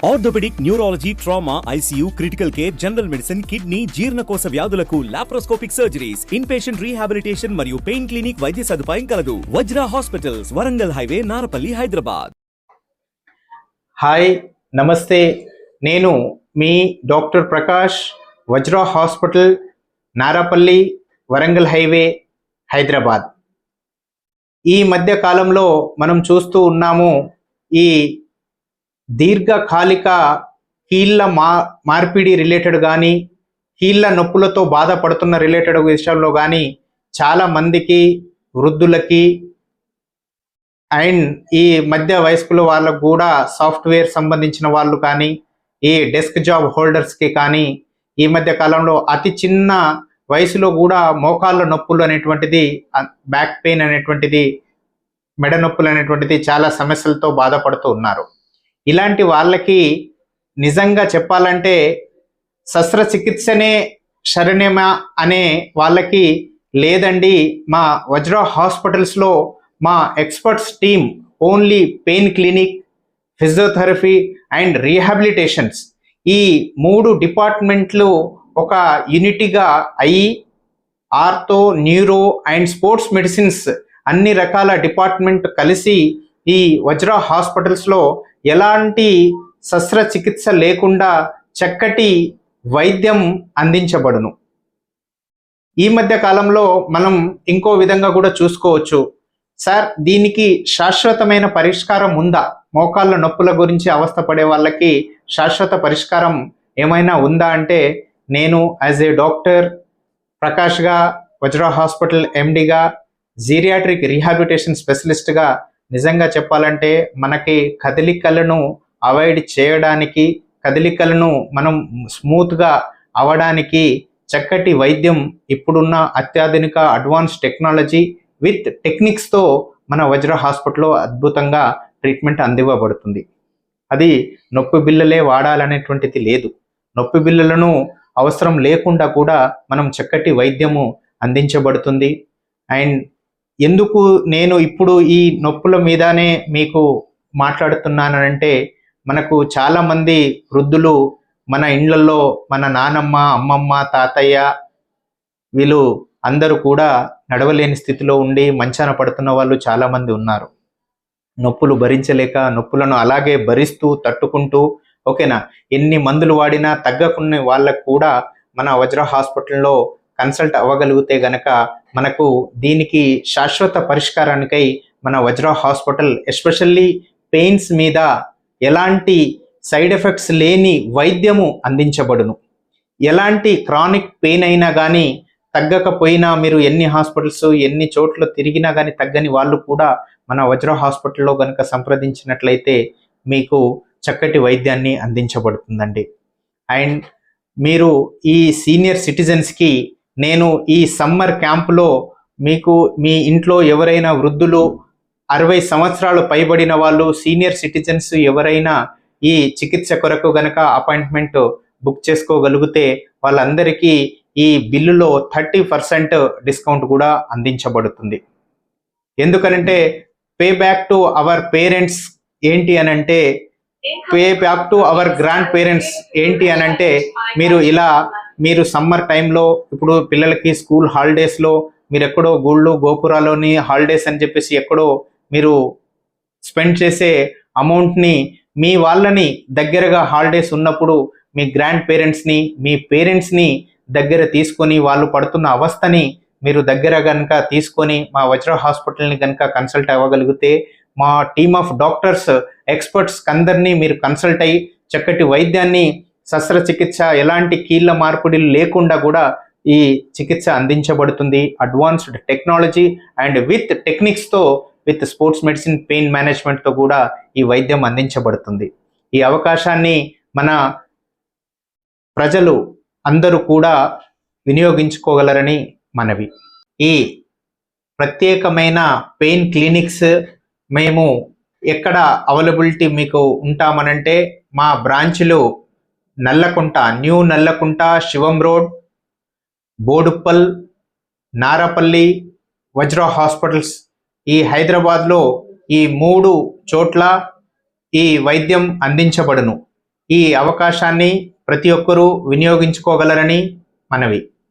Orthopaedic, neurology, trauma, ICU, critical care, general medicine, kidney, జీర్ణకోశ వ్యాధులకు laparoscopic surgeries, inpatient rehabilitation మరియు pain clinic వైద్య సదుపాయం కలదు. Vajra hospitals, Warangal highway, Narapalli, Hyderabad. Hi, నమస్తే. నేను మీ doctor Prakash, Vajra hospital, Narapalli, Warangal highway, Hyderabad. ఈ మధ్య కాలంలో మనం చూస్తూ ఉన్నాము, ఈ దీర్ఘకాలిక కీళ్ళ మార్పిడి రిలేటెడ్ కానీ, కీళ్ళ నొప్పులతో బాధపడుతున్న రిలేటెడ్ విషయంలో కానీ చాలా మందికి, వృద్ధులకి అండ్ ఈ మధ్య వయస్కుల వాళ్ళకు కూడా, సాఫ్ట్వేర్ సంబంధించిన వాళ్ళు కానీ, ఈ డెస్క్ జాబ్ హోల్డర్స్కి కానీ ఈ మధ్య కాలంలో అతి చిన్న వయసులో కూడా మోకాళ్ళ నొప్పులు అనేటువంటిది, బ్యాక్ పెయిన్ అనేటువంటిది, మెడ నొప్పులు అనేటువంటిది చాలా సమస్యలతో బాధపడుతూ ఉన్నారు. ఇలాంటి వాళ్ళకి నిజంగా చెప్పాలంటే శస్త్రచికిత్సనే శరణ్యమా అనే వాళ్ళకి లేదండి, మా వజ్రా హాస్పిటల్స్లో మా experts team only pain clinic, physiotherapy and rehabilitations, ఈ 3 డిపార్ట్మెంట్లు ఒక యూనిటీగా అయి ortho, neuro and sports medicines అన్ని రకాల డిపార్ట్మెంట్ కలిసి ఈ వజ్రా హాస్పిటల్స్లో ఎలాంటి శస్త్రచికిత్స లేకుండా చక్కటి వైద్యం అందించబడును. ఈ మధ్య కాలంలో మనం ఇంకో విధంగా కూడా చూసుకోవచ్చు. సార్, దీనికి శాశ్వతమైన పరిష్కారం ఉందా? మోకాళ్ళ నొప్పుల గురించి అవస్థపడే వాళ్ళకి శాశ్వత పరిష్కారం ఏమైనా ఉందా అంటే, నేను యాజ్ ఏ డాక్టర్ ప్రకాష్గా, వజ్రా హాస్పిటల్ ఎండిగా, జీరియాట్రిక్ రీహాబిలిటేషన్ స్పెషలిస్ట్గా నిజంగా చెప్పాలంటే మనకి కదలికలను అవాయిడ్ చేయడానికి, కదలికలను మనం స్మూత్గా అవ్వడానికి చక్కటి వైద్యం ఇప్పుడున్న అత్యాధునిక అడ్వాన్స్ టెక్నాలజీ విత్ టెక్నిక్స్తో మన వజ్రా హాస్పిటల్లో అద్భుతంగా ట్రీట్మెంట్ అందివ్వబడుతుంది. అది నొప్పి బిళ్ళలే వాడాలనేటువంటిది లేదు. నొప్పి బిళ్ళలను అవసరం లేకుండా కూడా మనం చక్కటి వైద్యము అందించబడుతుంది. అండ్ ఎందుకు నేను ఇప్పుడు ఈ నొప్పుల మీదనే మీకు మాట్లాడుతున్నానంటే, మనకు చాలామంది వృద్ధులు మన ఇళ్లలో, మన నానమ్మ, అమ్మమ్మ, తాతయ్య వీళ్ళు అందరూ కూడా నడవలేని స్థితిలో ఉండి మంచాన పడుతున్న వాళ్ళు చాలామంది ఉన్నారు. నొప్పులు భరించలేక నొప్పులను అలాగే భరిస్తూ తట్టుకుంటూ, ఓకేనా, ఎన్ని మందులు వాడినా తగ్గకున్న వాళ్ళకు కూడా మన వజ్రా హాస్పిటల్లో కన్సల్ట్ అవ్వగలిగితే గనక మనకు దీనికి శాశ్వత పరిష్కారానికై మన వజ్రా హాస్పిటల్ ఎస్పెషల్లీ పెయిన్స్ మీద ఎలాంటి సైడ్ ఎఫెక్ట్స్ లేని వైద్యము అందించబడును. ఎలాంటి క్రానిక్ పెయిన్ అయినా కానీ తగ్గకపోయినా, మీరు ఎన్ని హాస్పిటల్స్ ఎన్ని చోట్ల తిరిగినా కానీ తగ్గని వాళ్ళు కూడా మన వజ్రా హాస్పిటల్లో కనుక సంప్రదించినట్లయితే మీకు చక్కటి వైద్యాన్ని అందించబడుతుందండి. అండ్ మీరు ఈ సీనియర్ సిటిజన్స్కి నేను ఈ సమ్మర్ క్యాంపులో మీకు మీ ఇంట్లో ఎవరైనా వృద్ధులు, 60 సంవత్సరాలు పైబడిన వాళ్ళు, సీనియర్ సిటిజన్స్ ఎవరైనా ఈ చికిత్స కొరకు గనక అపాయింట్మెంట్ బుక్ చేసుకోగలిగితే వాళ్ళందరికీ ఈ బిల్లులో 30% డిస్కౌంట్ కూడా అందించబడుతుంది. ఎందుకనంటే pay back to our parents ఏంటి అనంటే, pay back to our grand parents ఏంటి అనంటే, మీరు సమ్మర్ టైంలో ఇప్పుడు పిల్లలకి స్కూల్ హాలిడేస్లో మీరు ఎక్కడో గుళ్ళు గోపురాలోని హాలిడేస్ అని చెప్పేసి ఎక్కడో మీరు స్పెండ్ చేసే అమౌంట్ని మీ వాళ్ళని దగ్గరగా హాలిడేస్ ఉన్నప్పుడు మీ గ్రాండ్ పేరెంట్స్ని, మీ పేరెంట్స్ని దగ్గర తీసుకొని వాళ్ళు పడుతున్న అవస్థని మీరు దగ్గర కనుక తీసుకొని మా వజ్రా హాస్పిటల్ని కనుక కన్సల్ట్ అవ్వగలిగితే, మా టీమ్ ఆఫ్ డాక్టర్స్, ఎక్స్పర్ట్స్ అందరినీ మీరు కన్సల్ట్ అయ్యి చక్కటి వైద్యాన్ని, శస్త్రచికిత్స ఎలాంటి కీళ్ళ మార్పిడిలు లేకుండా కూడా ఈ చికిత్స అందించబడుతుంది. అడ్వాన్స్డ్ టెక్నాలజీ అండ్ విత్ టెక్నిక్స్తో, విత్ స్పోర్ట్స్ మెడిసిన్, పెయిన్ మేనేజ్మెంట్తో కూడా ఈ వైద్యం అందించబడుతుంది. ఈ అవకాశాన్ని మన ప్రజలు అందరూ కూడా వినియోగించుకోగలరని మనవి. ఈ ప్రత్యేకమైన పెయిన్ క్లినిక్స్ మేము ఎక్కడ అవైలబిలిటీ మీకు ఉంటామనంటే, మా బ్రాంచ్లు నల్లకుంట, న్యూ నల్లకుంట, శివం రోడ్, బోడుప్పల్, నారపల్లి, వజ్రా హాస్పిటల్స్, ఈ హైదరాబాద్లో ఈ 3 చోట్ల ఈ వైద్యం అందించబడును. ఈ అవకాశాన్ని ప్రతి ఒక్కరూ వినియోగించుకోగలరని మనవి.